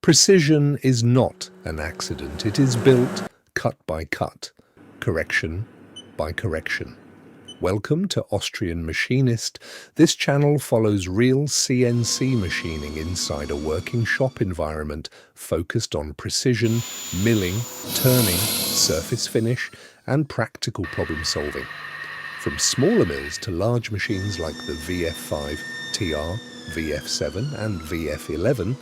Precision is not an accident. It is built cut by cut, correction by correction. Welcome to Austrian Machinist. This channel follows real CNC machining inside a working shop environment focused on precision, milling, turning, surface finish, and practical problem solving. From smaller mills to large machines like the VF5, TR, VF7 and VF11,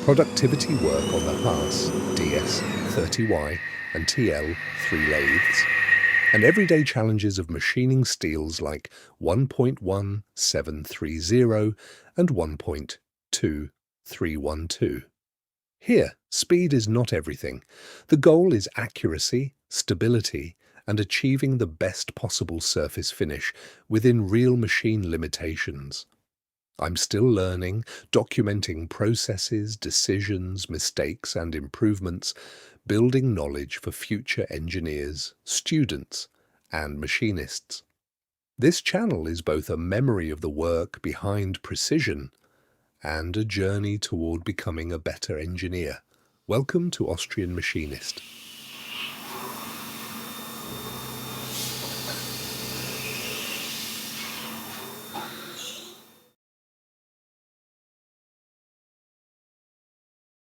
productivity work on the Haas, DS30Y and TL3 lathes, and everyday challenges of machining steels like 1.1730 and 1.2312. Here, speed is not everything. The goal is accuracy, stability, and achieving the best possible surface finish within real machine limitations. I'm still learning, documenting processes, decisions, mistakes, and improvements, building knowledge for future engineers, students, and machinists. This channel is both a memory of the work behind precision and a journey toward becoming a better engineer. Welcome to Austrian Machinist.